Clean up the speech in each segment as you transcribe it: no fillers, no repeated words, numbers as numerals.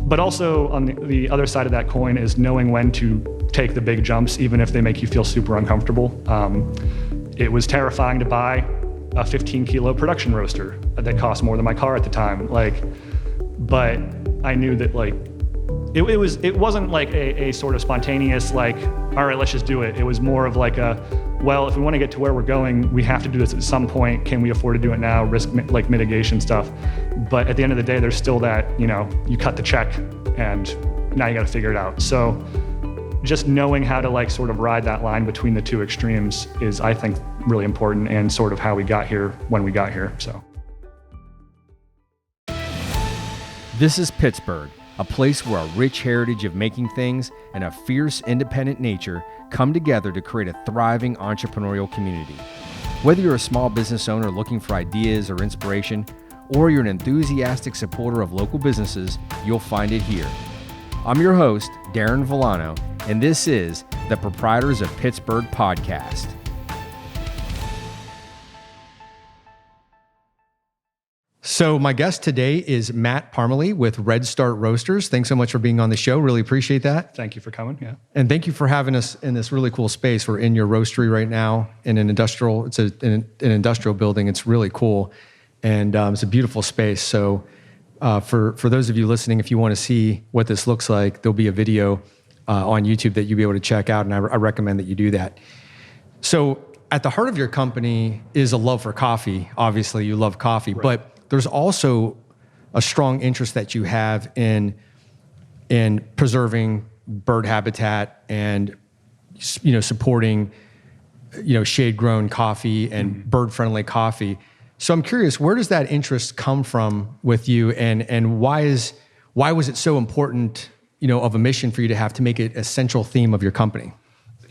But also on the other side of that coin is knowing when to take the big jumps, even if they make you feel super uncomfortable. It was terrifying to buy a 15-kilo production roaster that cost more than my car at the time. But I knew that it wasn't like a sort of spontaneous all right, let's just do it. It was more of well, if we want to get to where we're going, we have to do this at some point. Can we afford to do it now? Risk mitigation stuff. But at the end of the day, there's still that, you cut the check and now you got to figure it out. So just knowing how to sort of ride that line between the two extremes is, I think, really important, and sort of how we got here when we got here. So this is Pittsburgh, a place where a rich heritage of making things and a fierce independent nature come together to create a thriving entrepreneurial community. Whether you're a small business owner looking for ideas or inspiration, or you're an enthusiastic supporter of local businesses, you'll find it here. I'm your host, Darin Vilano, and this is the Proprietors of Pittsburgh podcast. So my guest today is Matt Parmelee with Redstart Roasters. Thanks so much for being on the show. Really appreciate that. Thank you for coming. Yeah. And thank you for having us in this really cool space. We're in your roastery right now in an industrial, it's an industrial building. It's really cool. And it's a beautiful space. So for those of you listening, if you want to see what this looks like, there'll be a video on YouTube that you'll be able to check out. And I recommend that you do that. So at the heart of your company is a love for coffee. Obviously you love coffee, right. But there's also a strong interest that you have in preserving bird habitat and, supporting, shade-grown coffee and bird-friendly coffee. So I'm curious, where does that interest come from with you, and why was it so important, of a mission for you to have to make it a central theme of your company?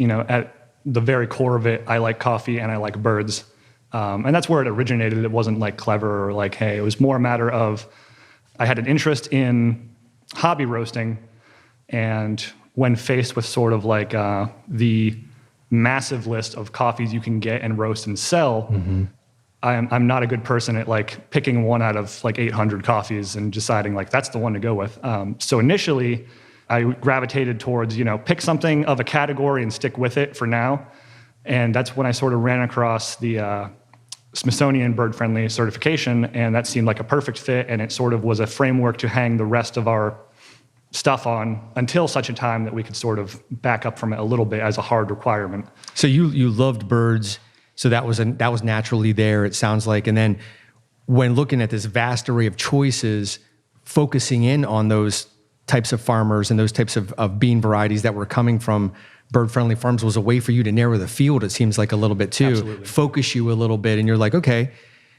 At the very core of it, I like coffee and I like birds. And that's where it originated. It wasn't clever or hey, it was more a matter of I had an interest in hobby roasting, and when faced with sort of the massive list of coffees you can get and roast and sell, mm-hmm. I'm not a good person at picking one out of 800 coffees and deciding that's the one to go with. So initially I gravitated towards, pick something of a category and stick with it for now. And that's when I sort of ran across the Smithsonian bird-friendly certification, and that seemed like a perfect fit, and it sort of was a framework to hang the rest of our stuff on until such a time that we could sort of back up from it a little bit as a hard requirement. So you loved birds, so that was naturally there, it sounds like. And then when looking at this vast array of choices, focusing in on those types of farmers and those types of bean varieties that were coming from bird-friendly farms was a way for you to narrow the field, it seems like a little bit too. Absolutely. Focus you a little bit, and you're like, okay,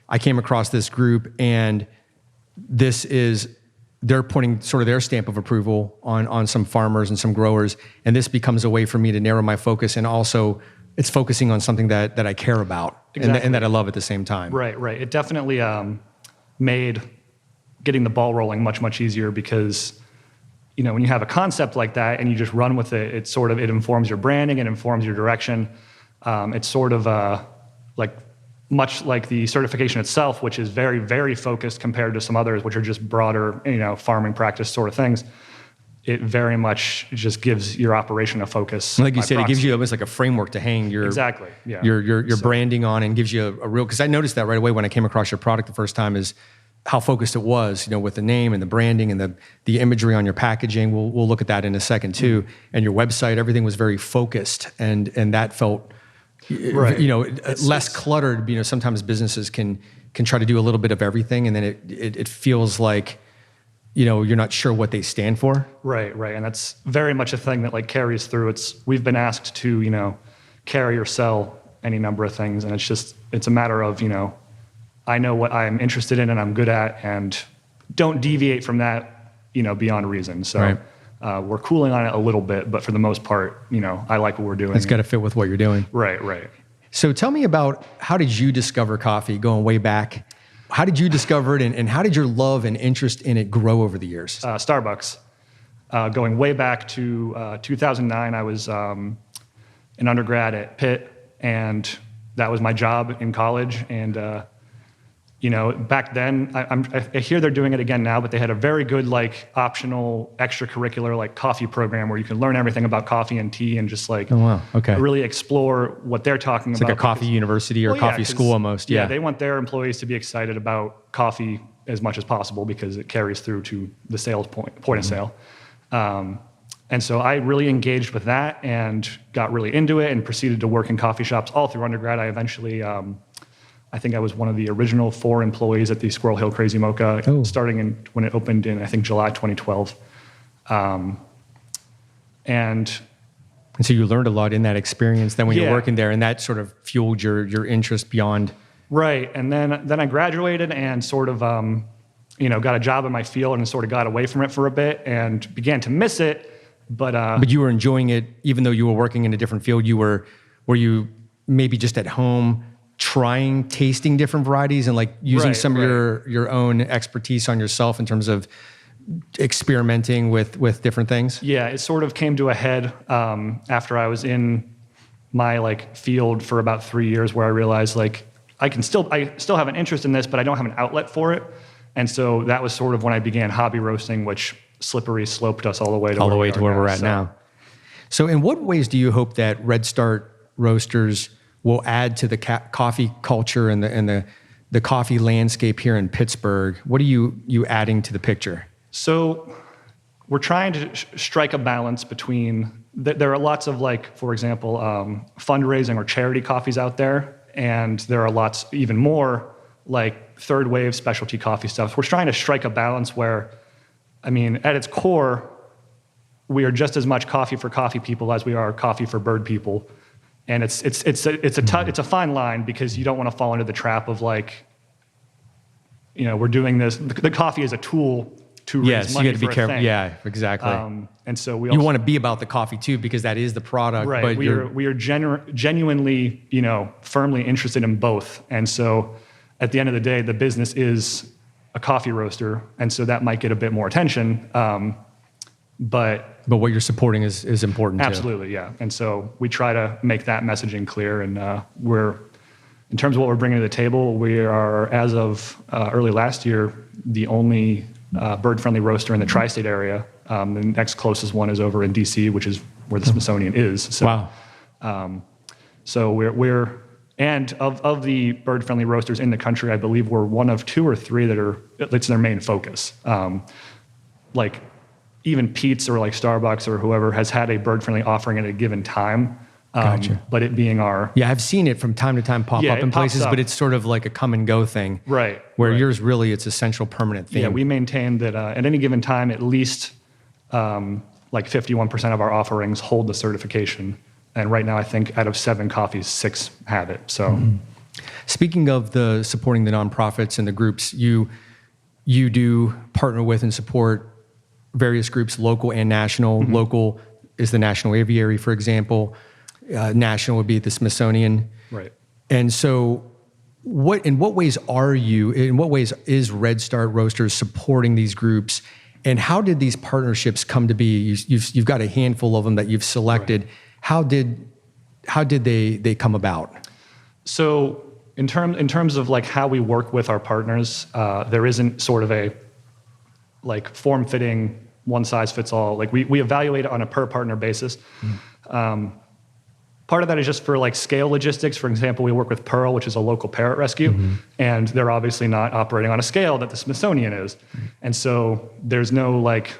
I came across this group, and they're putting sort of their stamp of approval on some farmers and some growers, and this becomes a way for me to narrow my focus, and also it's focusing on something that I care about. Exactly. and that I love at the same time. Right. It definitely made getting the ball rolling much, much easier, because when you have a concept like that and you just run with it, it informs your branding, it informs your direction. It's sort of much like the certification itself, which is very, very focused compared to some others, which are just broader, farming practice sort of things. It very much just gives your operation a focus. Like you said, it gives you almost like a framework to hang your exactly, yeah. your branding on, and gives you a real. Because I noticed that right away when I came across your product the first time, is how focused it was, with the name and the branding and the imagery on your packaging. We'll look at that in a second too. Mm-hmm. And your website, everything was very focused, and that felt, right. Less cluttered. Sometimes businesses can try to do a little bit of everything, and then it feels like, you're not sure what they stand for. Right. And that's very much a thing that carries through. We've been asked to, carry or sell any number of things, and it's a matter of, I know what I'm interested in and I'm good at, and don't deviate from that, beyond reason. So right. We're cooling on it a little bit, but for the most part, I like what we're doing. It's got to fit with what you're doing. Right. So tell me about, how did you discover coffee going way back? How did you discover it, and how did your love and interest in it grow over the years? Starbucks. Going way back to 2009, I was an undergrad at Pitt, and that was my job in college. And back then, I hear they're doing it again now, but they had a very good like optional extracurricular like coffee program where you can learn everything about coffee and tea and just like really explore what they're talking about. It's like a coffee university or coffee school almost. Yeah, they want their employees to be excited about coffee as much as possible because it carries through to the sales point of sale. And so I really engaged with that and got really into it and proceeded to work in coffee shops all through undergrad. I eventually, I think I was one of the original 4 employees at the Squirrel Hill Crazy Mocha, starting when it opened in, I think, July 2012. And so you learned a lot in that experience then when you're working there, and that sort of fueled your interest beyond. Right. And then I graduated and sort of, got a job in my field and sort of got away from it for a bit and began to miss it. But you were enjoying it, even though you were working in a different field. Were you maybe just at home tasting different varieties and like using some of your own expertise on yourself in terms of experimenting with different things? Yeah, it sort of came to a head after I was in my like field for about 3 years, where I realized like I still have an interest in this, but I don't have an outlet for it. And so that was sort of when I began hobby roasting, which slippery sloped us all the way to where we're at now. So in what ways do you hope that Redstart Roasters will add to the coffee culture and the coffee landscape here in Pittsburgh? What are you adding to the picture? So we're trying to strike a balance between, there are lots of like, for example, fundraising or charity coffees out there. And there are lots even more like third wave specialty coffee stuff. We're trying to strike a balance where, I mean, at its core, we are just as much coffee for coffee people as we are coffee for bird people. And it's a fine line, because you don't want to fall into the trap of like, we're doing this. The coffee is a tool to raise money. You got to be careful. Yeah, exactly. And so you want to be about the coffee too, because that is the product. Right. But we are genuinely, firmly interested in both. And so at the end of the day, the business is a coffee roaster, and so that might get a bit more attention. But what you're supporting is important too. Absolutely, yeah. And so we try to make that messaging clear, and in terms of what we're bringing to the table, we are, as of early last year, the only bird-friendly roaster in the tri-state area. The next closest one is over in DC, which is where the Smithsonian is. So, wow. So we're and of the bird-friendly roasters in the country, I believe we're one of 2 or 3 that's their main focus. Like even Pete's or like Starbucks or whoever has had a bird-friendly offering at a given time. Gotcha. But it being our... Yeah, I've seen it from time to time pop up in places, but it's sort of like a come and go thing. Right. Where yours really, it's a central permanent thing. Yeah, we maintain that at any given time, at least like 51% of our offerings hold the certification. And right now, I think out of 7 coffees, 6 have it. So, Speaking of supporting the nonprofits and the groups, you do partner with and support various groups, local and national. Mm-hmm. Local is the National Aviary, for example. National would be the Smithsonian. Right. And so, in what ways is Redstart Roasters supporting these groups? And how did these partnerships come to be? You've got a handful of them that you've selected. Right. How did they come about? So in terms of like how we work with our partners, there isn't sort of a like form-fitting one size fits all. Like we evaluate it on a per partner basis. Part of that is just for like scale logistics. For example, we work with Pearl, which is a local parrot rescue, and they're obviously not operating on a scale that the Smithsonian is. And so there's no like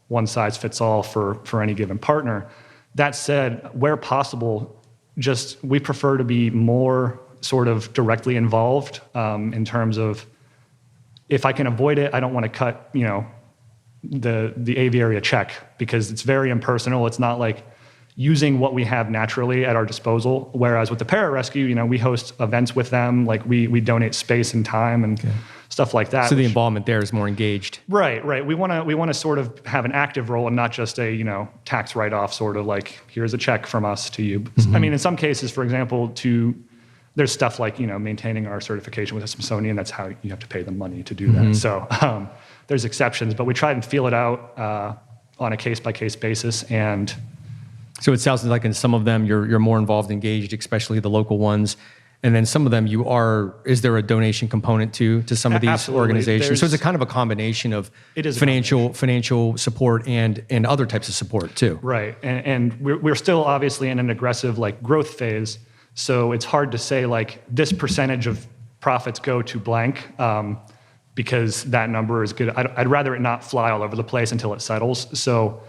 one size fits all for any given partner. That said, where possible, we prefer to be more sort of directly involved in terms of, if I can avoid it, I don't want to cut, the aviary a check, because it's very impersonal. It's not like using what we have naturally at our disposal. Whereas with the Parrot Rescue, we host events with them, like we donate space and time and stuff like that. So the involvement there is more engaged. Right. We want to sort of have an active role and not just a tax write-off, sort of like, here's a check from us to you. Mm-hmm. I mean, in some cases, for example, there's stuff like maintaining our certification with the Smithsonian. That's how you have to pay them money to do that. So there's exceptions, but we try and feel it out on a case-by-case basis. And so it sounds like in some of them you're more involved, engaged, especially the local ones. And then some of them is there a donation component to some of these Absolutely. organizations? So it's a kind of a combination of financial support and other types of support too. Right. And we're still obviously in an aggressive like growth phase. So it's hard to say like this percentage of profits go to blank because that number is good. I'd rather it not fly all over the place until it settles. So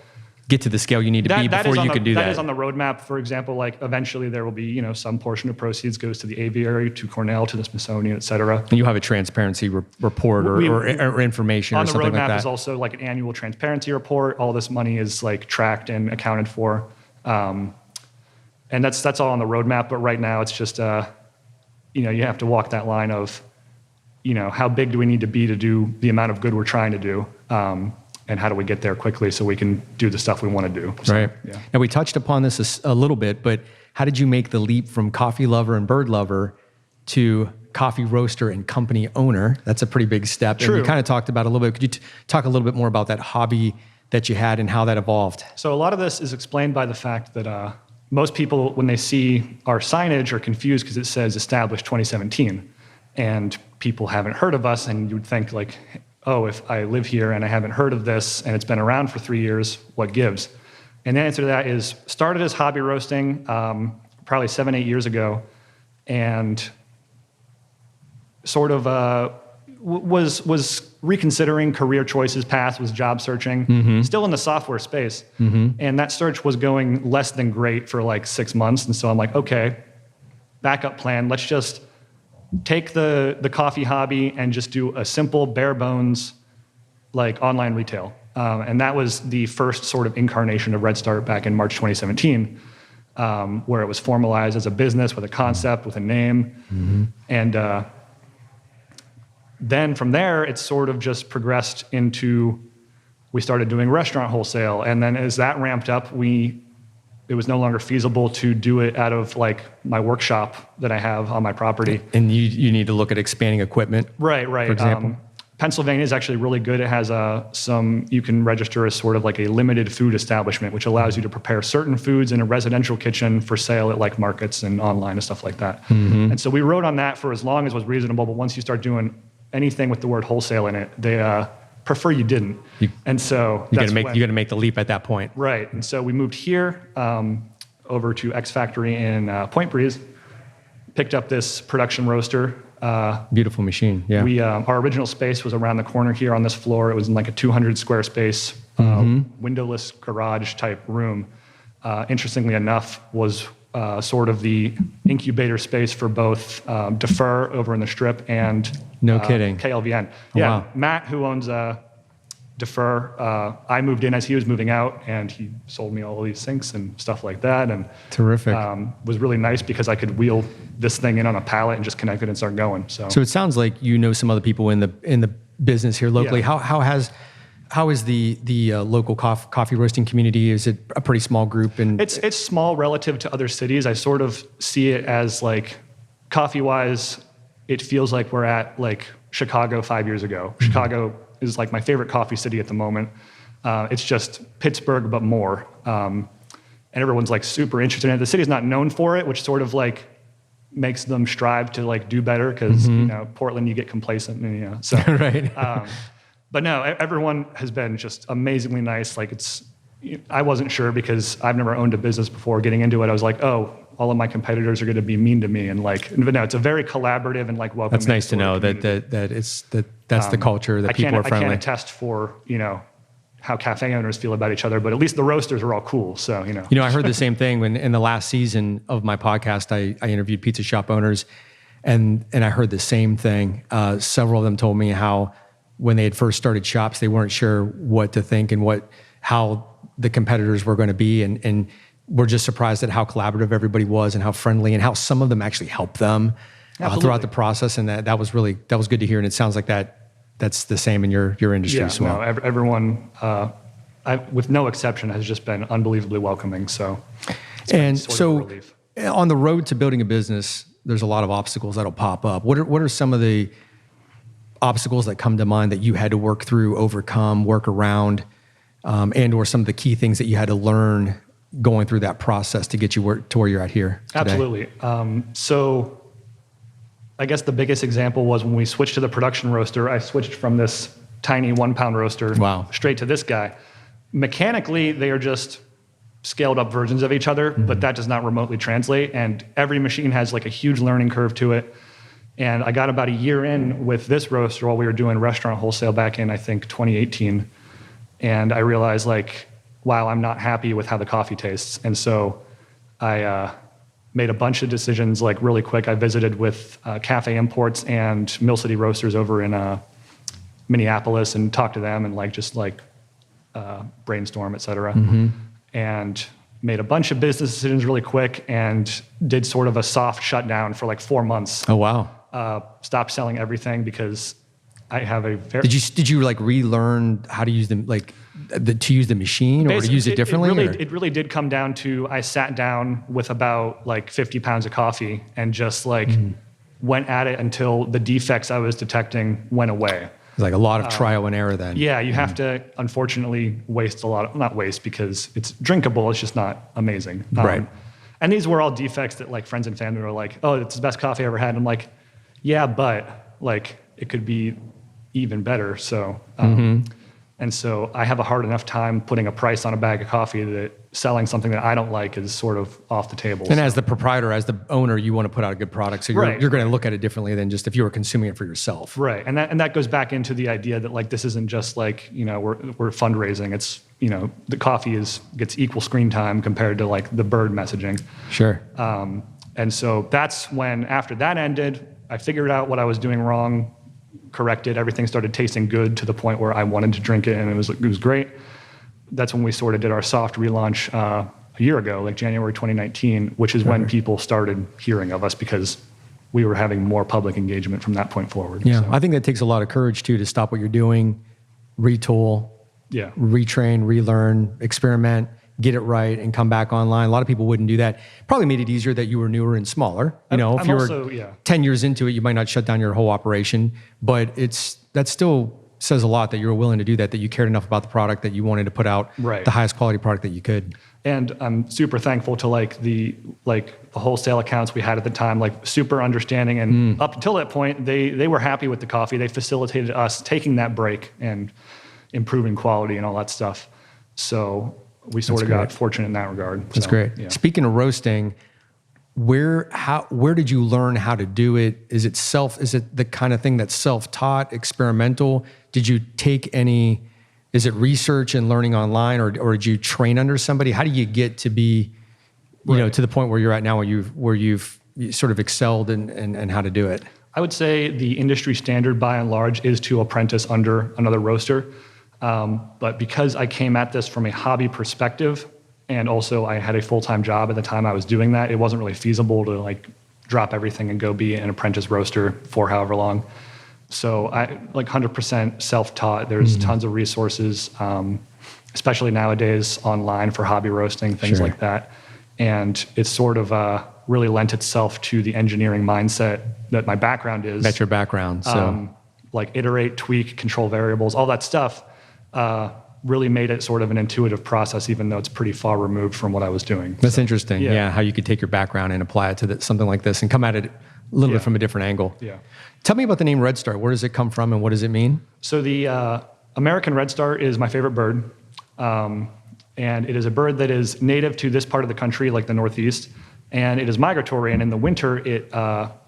get to the scale you need to be before you can do that. That is on the roadmap. For example, like eventually there will be, some portion of proceeds goes to the aviary, to Cornell, to the Smithsonian, et cetera. And you have a transparency report or information or something like that. On the roadmap is also like an annual transparency report. All this money is like tracked and accounted for. And that's all on the roadmap. But right now it's just, you have to walk that line of, how big do we need to be to do the amount of good we're trying to do? And how do we get there quickly so we can do the stuff we want to do? So, right. Yeah. Now, we touched upon this a little bit, but how did you make the leap from coffee lover and bird lover to coffee roaster and company owner? That's a pretty big step. True. And you kind of talked about it a little bit. Could you talk a little bit more about that hobby that you had and how that evolved? So a lot of this is explained by the fact that most people, when they see our signage, are confused because it says established 2017. And people haven't heard of us, and you would think like, oh, if I live here and I haven't heard of this and it's been around for 3 years, what gives? And the answer to that is started as hobby roasting probably 7-8 years ago, and sort of was reconsidering career choices, paths, was job searching, still in the software space. And that search was going less than great for like 6 months. And so I'm like, okay, backup plan, let's just take the coffee hobby and just do a simple bare bones like online retail. And that was the first sort of incarnation of Redstart back in March 2017, where it was formalized as a business with a concept, with a name. And then from there, it sort of just progressed into, we started doing restaurant wholesale. And then as that ramped up, it was no longer feasible to do it out of like my workshop that I have on my property. And you need to look at expanding equipment. Right. For example. Pennsylvania is actually really good. It has you can register as sort of like a limited food establishment, which allows you to prepare certain foods in a residential kitchen for sale at like markets and online and stuff like that. And so we wrote on that for as long as was reasonable. But once you start doing anything with the word wholesale in it, they prefer you didn't. And so you got to make the leap at that point. Right. And so we moved here over to X Factory in Point Breeze, picked up this production roaster. Beautiful machine. Yeah. Our original space was around the corner here on this floor. It was in like a 200 square space, windowless garage type room. Interestingly enough, was sort of the incubator space for both Defer over in the Strip and kidding. KLVN. Oh, Yeah, wow. Matt, who owns Defer, I moved in as he was moving out, and he sold me all these sinks and stuff like that. And terrific. Was really nice because I could wheel this thing in on a pallet and just connect it and start going. So it sounds like you know some other people in the business here locally. Yeah. How is the local coffee roasting community? Is it a pretty small group? And it's small relative to other cities. I sort of see it as like coffee-wise, it feels like we're at like Chicago 5 years ago. Chicago is like my favorite coffee city at the moment. It's just Pittsburgh, but more. And everyone's like super interested in it. The city's not known for it, which sort of like makes them strive to like do better because, Portland, you get complacent. And, so, right. But no, everyone has been just amazingly nice. Like I wasn't sure because I've never owned a business before. Getting into it, I was like, oh, all of my competitors are going to be mean to me, and like, but no, it's a very collaborative and like welcoming. That's nice to know that that's the culture, that people are friendly. I can't attest for how cafe owners feel about each other, but at least the roasters are all cool. So I heard the same thing when in the last season of my podcast, I interviewed pizza shop owners, and I heard the same thing. Several of them told me how when they had first started shops, they weren't sure what to think and how the competitors were going to be, and we're just surprised at how collaborative everybody was and how friendly and how some of them actually helped them throughout the process. And that was good to hear. And it sounds like that's the same in your industry as well. No, everyone, with no exception, has just been unbelievably welcoming. So, and so on the road to building a business, there's a lot of obstacles that'll pop up. What are some of the obstacles that come to mind that you had to work through, overcome, work around, and or some of the key things that you had to learn going through that process to get you to where you're at here today? Absolutely. So I guess the biggest example was when we switched to the production roaster. I switched from this tiny 1 pound roaster straight to this guy. Mechanically, they are just scaled up versions of each other, but that does not remotely translate. And every machine has like a huge learning curve to it. And I got about a year in with this roaster while we were doing restaurant wholesale back in, I think, 2018. And I realized, like, wow, I'm not happy with how the coffee tastes. And so I made a bunch of decisions, like, really quick. I visited with Cafe Imports and Mill City Roasters over in Minneapolis and talked to them and, like, just, like, brainstorm, et cetera. And made a bunch of business decisions really quick and did sort of a soft shutdown for, like, 4 months. Oh, wow. Stopped selling everything because I have a very... Did you like relearn how to use them, like to use the machine or to use it differently? It really did come down to, I sat down with about like 50 pounds of coffee and just like went at it until the defects I was detecting went away. It's like a lot of trial and error then. Yeah, you have to unfortunately waste a lot of, not waste because it's drinkable, it's just not amazing. Right. And these were all defects that like friends and family were like, oh, it's the best coffee I ever had. And I'm like, yeah, but like it could be even better. So, and so I have a hard enough time putting a price on a bag of coffee that selling something that I don't like is sort of off the table. And as the proprietor, as the owner, you want to put out a good product. So you're going to look at it differently than just if you were consuming it for yourself. Right. And that goes back into the idea that like, this isn't just like, you know, we're fundraising. It's, you know, the coffee gets equal screen time compared to like the bird messaging. Sure. And so that's when, after that ended, I figured out what I was doing wrong, corrected, everything started tasting good to the point where I wanted to drink it and it was great. That's when we sort of did our soft relaunch a year ago, like January 2019, which is when people started hearing of us because we were having more public engagement from that point forward. Yeah, so. I think that takes a lot of courage too to stop what you're doing, retool, retrain, relearn, experiment, get it right, and come back online. A lot of people wouldn't do that. Probably made it easier that you were newer and smaller. You know, if you were 10 years into it, you might not shut down your whole operation, but that still says a lot that you were willing to do that you cared enough about the product that you wanted to put out the highest quality product that you could. And I'm super thankful to the wholesale accounts we had at the time, like super understanding. And up until that point, they were happy with the coffee. They facilitated us taking that break and improving quality and all that stuff. So we sort of got fortunate in that regard. That's great. Yeah. Speaking of roasting, where did you learn how to do it? Is it the kind of thing that's self-taught, experimental? Did you take is it research and learning online or did you train under somebody? How do you get to be, you know, to the point where you're at now where you've sort of excelled and how to do it? I would say the industry standard by and large is to apprentice under another roaster. But because I came at this from a hobby perspective, and also I had a full-time job at the time I was doing that, it wasn't really feasible to like drop everything and go be an apprentice roaster for however long. So I 100% self-taught. There's tons of resources, especially nowadays online for hobby roasting, things like that. And it's sort of really lent itself to the engineering mindset that my background is. That's your background. So like iterate, tweak, control variables, all that stuff. Really made it sort of an intuitive process, even though it's pretty far removed from what I was doing. That's interesting. Yeah, how you could take your background and apply it to something like this and come at it a little bit from a different angle. Yeah. Tell me about the name Redstart. Where does it come from and what does it mean? So the American Redstart is my favorite bird. And it is a bird that is native to this part of the country, like the Northeast. And it is migratory. And in the winter, it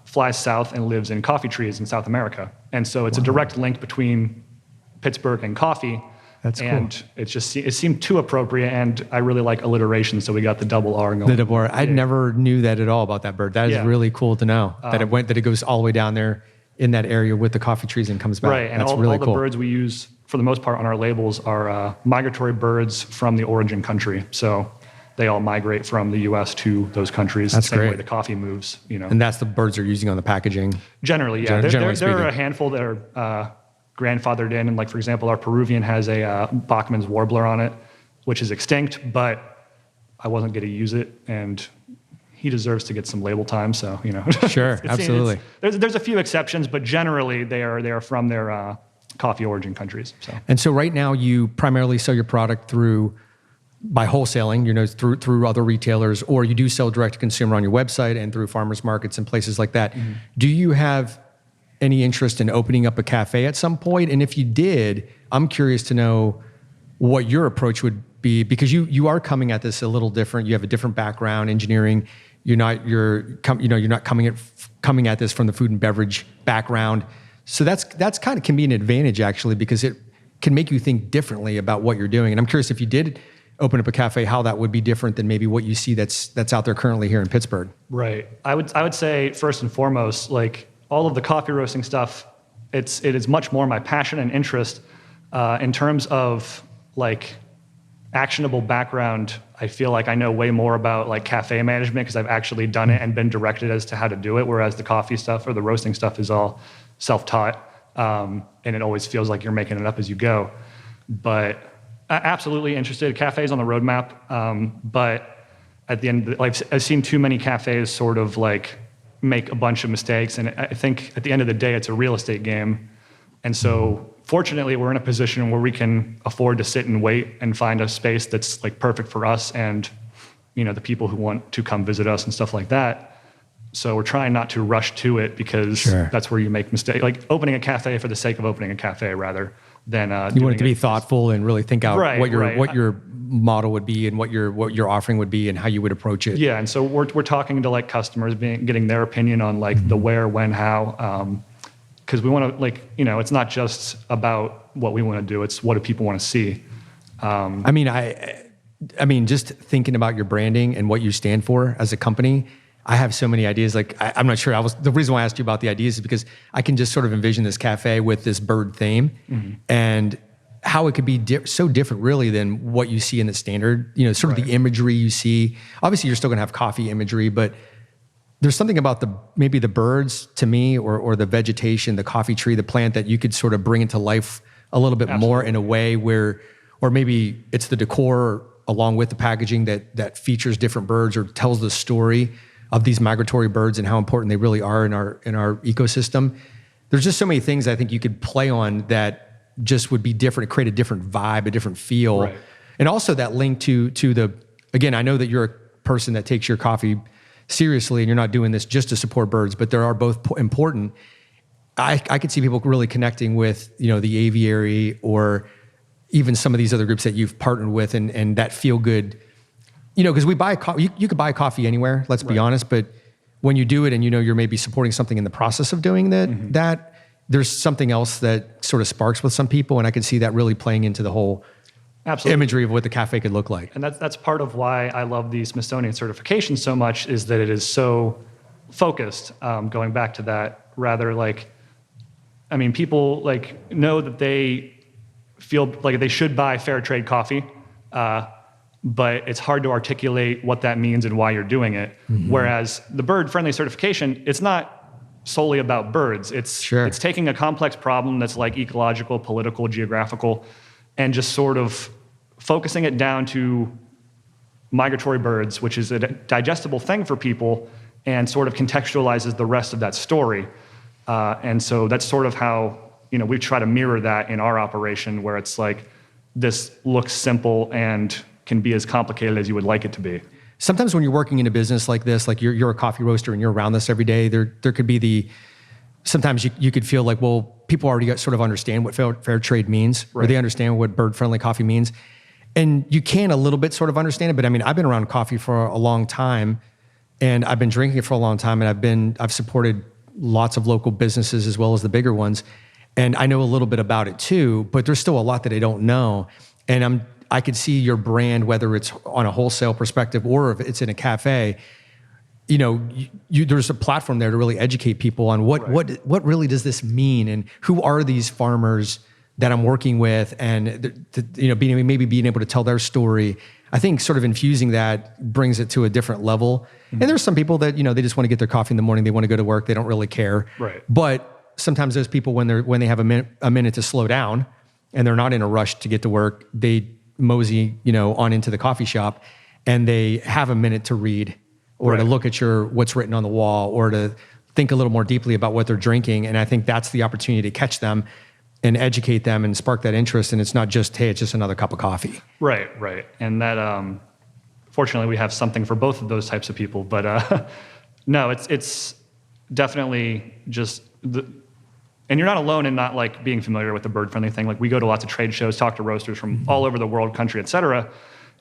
flies south and lives in coffee trees in South America. And so it's a direct link between Pittsburgh and coffee. That's cool. And it seemed too appropriate, and I really like alliteration, so we got the double R going. The double R. I never knew that at all about that bird. That is really cool to know that it goes all the way down there in that area with the coffee trees and comes back. Right, and that's all really the birds we use for the most part on our labels are migratory birds from the origin country. So they all migrate from the U.S. to those countries. That's the same great. way the coffee moves, you know. And that's the birds they're using on the packaging. Generally, yeah. Generally there are a handful that are grandfathered in, and like for example, our Peruvian has a Bachman's warbler on it, which is extinct, but I wasn't going to use it, and he deserves to get some label time. So you know, sure, absolutely. There's a few exceptions, but generally they are from their coffee origin countries. So. And so right now you primarily sell your product through by wholesaling, through other retailers, or you do sell direct to consumer on your website and through farmers markets and places like that. Mm-hmm. Do you have any interest in opening up a cafe at some point? And if you did, I'm curious to know what your approach would be, because you are coming at this a little different. You have a different background, engineering. You're not coming at this from the food and beverage background. So that's kind of can be an advantage actually, because it can make you think differently about what you're doing. And I'm curious, if you did open up a cafe, how that would be different than maybe what you see that's out there currently here in Pittsburgh. Right. I would say first and foremost, like all of the coffee roasting stuff, it is much more my passion and interest. In terms of like actionable background, I feel like I know way more about like cafe management because I've actually done it and been directed as to how to do it, whereas the coffee stuff or the roasting stuff is all self-taught, and it always feels like you're making it up as you go. But absolutely interested. Cafes on the roadmap, but at the end, I've seen too many cafes sort of like make a bunch of mistakes, and I think at the end of the day, it's a real estate game. And so fortunately, we're in a position where we can afford to sit and wait and find a space that's like perfect for us and, the people who want to come visit us and stuff like that. So we're trying not to rush to it because that's where you make mistakes. Like opening a cafe for the sake of opening a cafe rather than you want it to be thoughtful and really think out what your model would be and what your offering would be and how you would approach it. Yeah, and so we're talking to like customers, getting their opinion on like the where, when, how. Because we want to it's not just about what we want to do, it's what do people want to see. I mean, just thinking about your branding and what you stand for as a company, I have so many ideas. Like, I'm not sure. The reason why I asked you about the ideas is because I can just sort of envision this cafe with this bird theme and how it could be so different really than what you see in the standard, sort of the imagery you see. Obviously, you're still going to have coffee imagery, but there's something about maybe the birds to me or the vegetation, the coffee tree, the plant that you could sort of bring into life a little bit more in a way where, or maybe it's the decor along with the packaging that features different birds or tells the story of these migratory birds and how important they really are in our ecosystem. There's just so many things I think you could play on that just would be different, create a different vibe, a different feel. Right. And also that link to again, I know that you're a person that takes your coffee seriously and you're not doing this just to support birds, but there are both important. I could see people really connecting with, the aviary or even some of these other groups that you've partnered with and that feel good, because we buy coffee, you could buy coffee anywhere, let's be honest, but when you do it and you're maybe supporting something in the process of doing that, that there's something else that sort of sparks with some people. And I could see that really playing into the whole imagery of what the cafe could look like. And that's part of why I love the Smithsonian certification so much, is that it is so focused, going back to that, rather people know that they feel like they should buy fair trade coffee, but it's hard to articulate what that means and why you're doing it. Whereas the bird friendly certification, it's not solely about birds. It's taking a complex problem that's like ecological, political, geographical, and just sort of focusing it down to migratory birds, which is a digestible thing for people, and sort of contextualizes the rest of that story. And so that's sort of how, we try to mirror that in our operation, where it's like, this looks simple and can be as complicated as you would like it to be. Sometimes when you're working in a business like this, like you're a coffee roaster and you're around this every day, there could be sometimes you could feel like, well, people already sort of understand what fair trade means, or they understand what bird-friendly coffee means. And you can a little bit sort of understand it, but I've been around coffee for a long time, and I've been drinking it for a long time, and I've supported lots of local businesses as well as the bigger ones, and I know a little bit about it too, but there's still a lot that I don't know. And I could see your brand, whether it's on a wholesale perspective or if it's in a cafe, there's a platform there to really educate people on what really does this mean, and who are these farmers that I'm working with, and being able to tell their story. I think sort of infusing that brings it to a different level. And there's some people that they just want to get their coffee in the morning, they want to go to work, they don't really care. Right. But sometimes those people, when they have a minute to slow down and they're not in a rush to get to work, they mosey on into the coffee shop and they have a minute to read or to look at what's written on the wall, or to think a little more deeply about what they're drinking. And I think that's the opportunity to catch them and educate them and spark that interest. And it's not just, hey, it's just another cup of coffee. Right. And that, fortunately, we have something for both of those types of people. But no, it's definitely just and you're not alone in not like being familiar with the bird friendly thing. Like we go to lots of trade shows, talk to roasters from all over the world, country, et cetera.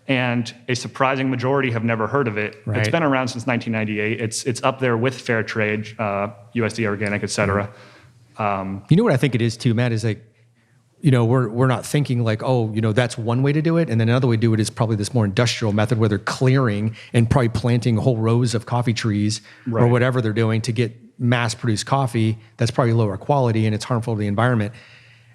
And a surprising majority have never heard of it. Right. It's been around since 1998. It's up there with fair trade, USDA organic, et cetera. You know what I think it is too, Matt, is like, we're not thinking like, that's one way to do it. And then another way to do it is probably this more industrial method where they're clearing and probably planting whole rows of coffee trees or whatever they're doing to get mass produced coffee that's probably lower quality and it's harmful to the environment.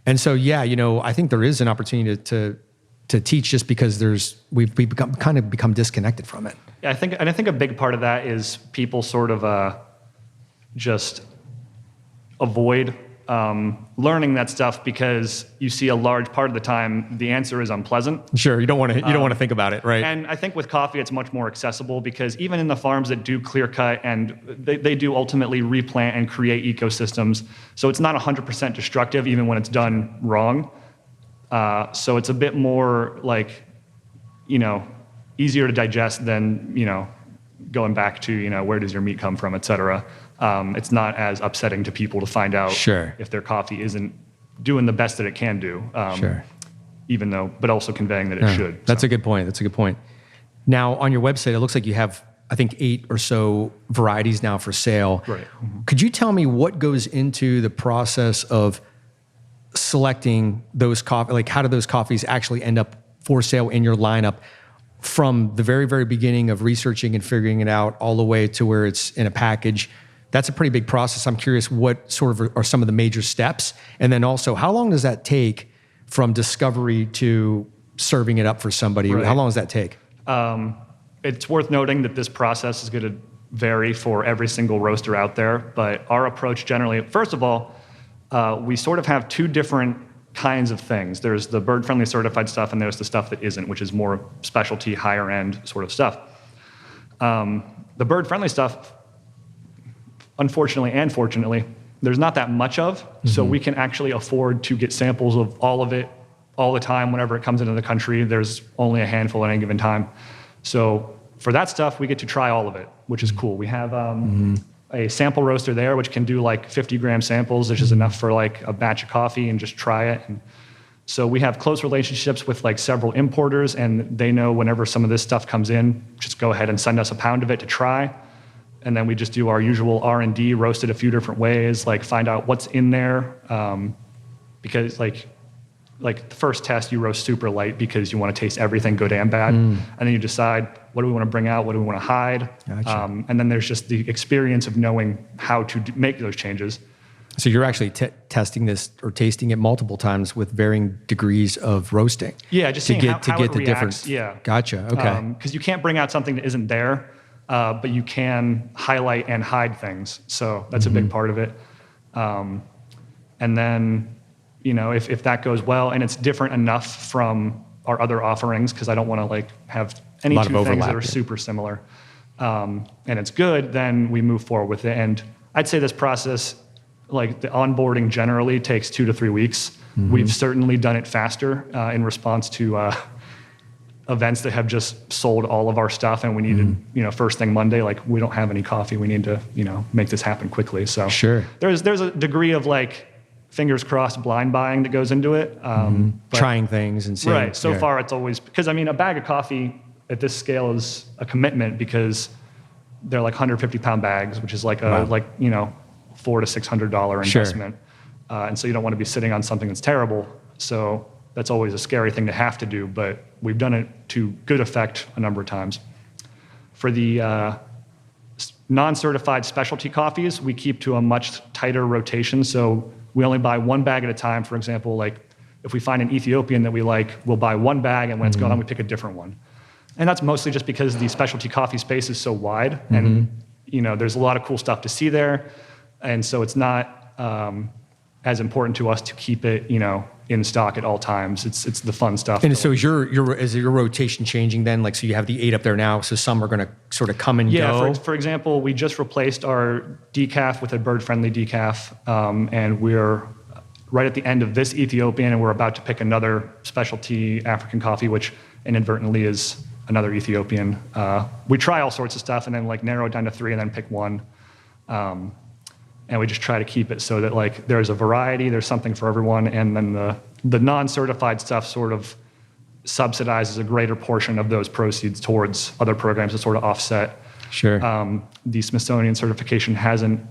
And so, I think there is an opportunity to teach just because we've become disconnected from it. Yeah, I think a big part of that is people sort of just avoid learning that stuff because you see a large part of the time the answer is unpleasant. Sure, you don't want to think about it, right? And I think with coffee it's much more accessible because even in the farms that do clear cut and they do ultimately replant and create ecosystems, so it's not 100% destructive even when it's done wrong. So it's a bit more like, easier to digest than, going back to, where does your meat come from, et cetera. It's not as upsetting to people to find out if their coffee isn't doing the best that it can do, but also conveying that it should. That's a good point. Now, on your website, it looks like you have, I think, 8 or so varieties now for sale. Right. Mm-hmm. Could you tell me what goes into the process of selecting those coffee? Like, how do those coffees actually end up for sale in your lineup from the very, very beginning of researching and figuring it out all the way to where it's in a package? That's a pretty big process. I'm curious what sort of are some of the major steps? And then also, how long does that take from discovery to serving it up for somebody? Right. How long does that take? It's worth noting that this process is going to vary for every single roaster out there. But our approach generally, first of all, we sort of have 2 different kinds of things. There's the bird-friendly certified stuff, and there's the stuff that isn't, which is more specialty, higher-end sort of stuff. The bird-friendly stuff, unfortunately and fortunately, there's not that much of, so we can actually afford to get samples of all of it all the time whenever it comes into the country. There's only a handful at any given time. So for that stuff, we get to try all of it, which is cool. We have a sample roaster there, which can do like 50-gram samples, which is enough for like a batch of coffee and just try it. And so we have close relationships with like several importers, and they know whenever some of this stuff comes in, just go ahead and send us a pound of it to try. And then we just do our usual R&D, roast it a few different ways, like find out what's in there. Because like the first test, you roast super light because you want to taste everything, good and bad. And then you decide, what do we want to bring out? What do we want to hide? Gotcha. And then there's just the experience of knowing how to make those changes. So you're actually testing this or tasting it multiple times with varying degrees of roasting. Yeah, just seeing how it reacts. Yeah. Gotcha. Okay. Because you can't bring out something that isn't there, but you can highlight and hide things. So that's a big part of it. And then, if that goes well and it's different enough from our other offerings, because I don't want to like have any 2 things that are super similar, and it's good, then we move forward with it. And I'd say this process, like the onboarding generally takes 2 to 3 weeks. We've certainly done it faster in response to events that have just sold all of our stuff, and we needed, first thing Monday, like we don't have any coffee. We need to, make this happen quickly. So there's a degree of like, fingers crossed, blind buying that goes into it. Trying things and seeing. Right. So far, it's always, because a bag of coffee at this scale is a commitment because they're like 150-pound bags, which is like $400 to $600 investment. And so you don't want to be sitting on something that's terrible. So that's always a scary thing to have to do, but we've done it to good effect a number of times. For the non-certified specialty coffees, we keep to a much tighter rotation. So we only buy 1 bag at a time. For example, like if we find an Ethiopian that we like, we'll buy 1 bag, and when it's gone, we pick a different one. And that's mostly just because the specialty coffee space is so wide, and there's a lot of cool stuff to see there. And so it's not as important to us to keep it, in stock at all times. It's the fun stuff. And so is your rotation changing then? Like, so you have the 8 up there now, so some are going to sort of come and go? Yeah, for example, we just replaced our decaf with a bird-friendly decaf, and we're right at the end of this Ethiopian, and we're about to pick another specialty African coffee, which inadvertently is another Ethiopian. We try all sorts of stuff and then like narrow it down to 3 and then pick one. And we just try to keep it so that like there's a variety, there's something for everyone, and then the non-certified stuff sort of subsidizes a greater portion of those proceeds towards other programs to sort of offset. Sure. The Smithsonian certification hasn't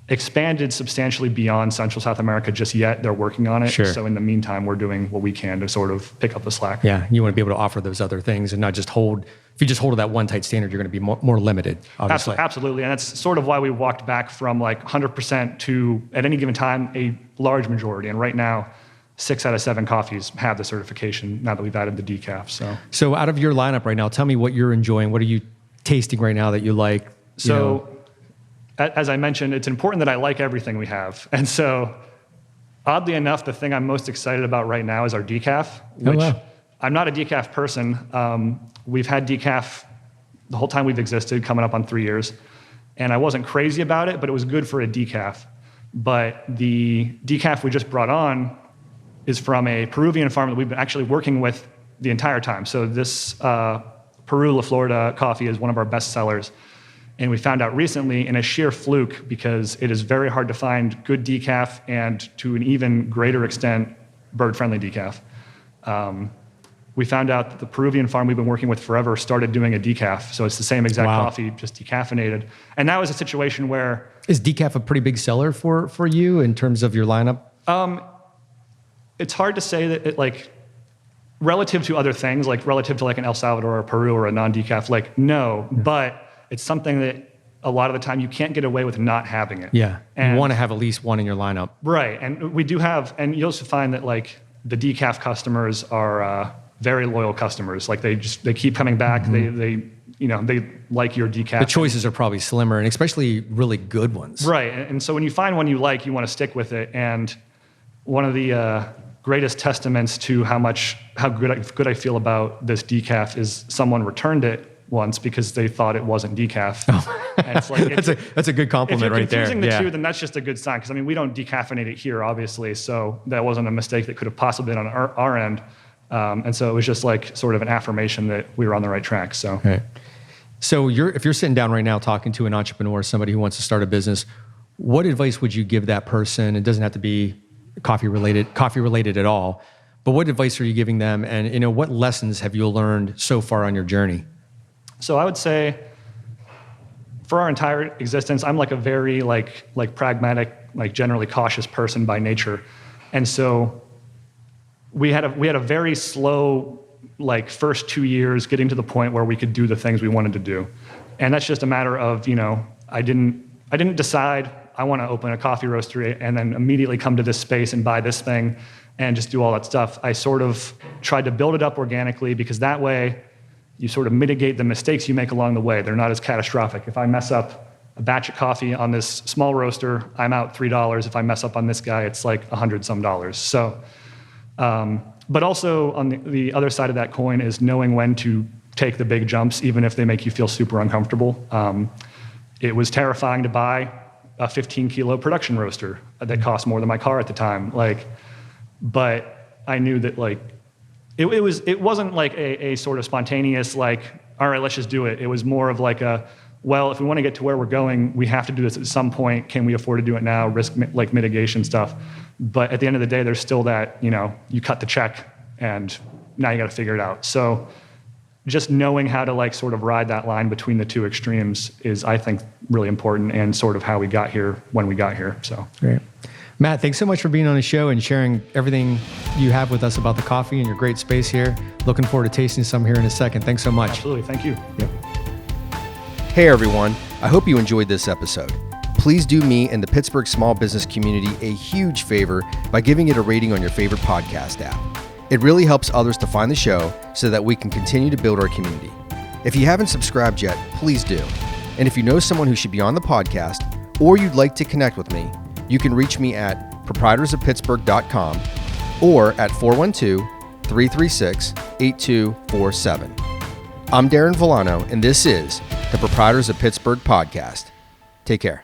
expanded substantially beyond Central South America just yet. They're working on it. Sure. So in the meantime, we're doing what we can to sort of pick up the slack. Yeah, you want to be able to offer those other things and not just hold. If you just hold to that one tight standard, you're going to be more limited, obviously. Absolutely. And that's sort of why we walked back from like 100% to, at any given time, a large majority. And right now, 6 out of 7 coffees have the certification now that we've added the decaf. So out of your lineup right now, tell me what you're enjoying. What are you tasting right now that you like? As I mentioned, it's important that I like everything we have. And so, oddly enough, the thing I'm most excited about right now is our decaf, which I'm not a decaf person. We've had decaf the whole time we've existed, coming up on 3 years. And I wasn't crazy about it, but it was good for a decaf. But the decaf we just brought on is from a Peruvian farm that we've been actually working with the entire time. So this Peru La Florida coffee is one of our best sellers. And we found out recently, in a sheer fluke, because it is very hard to find good decaf and to an even greater extent, bird-friendly decaf. We found out that the Peruvian farm we've been working with forever started doing a decaf. So it's the same exact coffee, just decaffeinated. And that was a situation where... Is decaf a pretty big seller for you in terms of your lineup? It's hard to say that it like, relative to other things, like relative to like an El Salvador or Peru or a non-decaf, like no, but it's something that a lot of the time you can't get away with not having it. Yeah, and you want to have at least one in your lineup. Right, and we do have, and you'll also find that like the decaf customers are very loyal customers. Like they keep coming back. Mm-hmm. They like your decaf. The choices are probably slimmer, and especially really good ones. Right, and so when you find one you like, you want to stick with it. And one of the greatest testaments to how good I feel about this decaf is someone returned it once because they thought it wasn't decaf. Oh. And it's like, that's a good compliment right there. If you're confusing the two, then that's just a good sign. Because I mean, we don't decaffeinate it here, obviously, so that wasn't a mistake that could have possibly been on our end. And so it was just like sort of an affirmation that we were on the right track. So, right. So if you're sitting down right now talking to an entrepreneur, somebody who wants to start a business, what advice would you give that person? It doesn't have to be coffee related at all, but what advice are you giving them? And what lessons have you learned so far on your journey? So I would say for our entire existence, I'm like a very like pragmatic, like generally cautious person by nature. And so we had a very slow, like first 2 years getting to the point where we could do the things we wanted to do. And that's just a matter of, I didn't decide I want to open a coffee roastery and then immediately come to this space and buy this thing and just do all that stuff. I sort of tried to build it up organically because that way you sort of mitigate the mistakes you make along the way. They're not as catastrophic. If I mess up a batch of coffee on this small roaster, I'm out $3. If I mess up on this guy, it's like $100-some. So, but also on the other side of that coin is knowing when to take the big jumps, even if they make you feel super uncomfortable. It was terrifying to buy a 15-kilo production roaster that cost more than my car at the time. But I knew that it wasn't like a sort of spontaneous all right, let's just do it. It was more of like well, if we want to get to where we're going, we have to do this at some point. Can we afford to do it now? Risk mitigation stuff. But at the end of the day, there's still that, you cut the check and now you got to figure it out. So just knowing how to sort of ride that line between the two extremes is, I think, really important and sort of how we got here when we got here. So great. Matt, thanks so much for being on the show and sharing everything you have with us about the coffee and your great space here. Looking forward to tasting some here in a second. Thanks so much. Absolutely. Thank you. Yep. Hey, everyone. I hope you enjoyed this episode. Please do me and the Pittsburgh small business community a huge favor by giving it a rating on your favorite podcast app. It really helps others to find the show so that we can continue to build our community. If you haven't subscribed yet, please do. And if you know someone who should be on the podcast or you'd like to connect with me, you can reach me at proprietorsofpittsburgh.com or at 412-336-8247. I'm Darin Vilano, and this is the Proprietors of Pittsburgh podcast. Take care.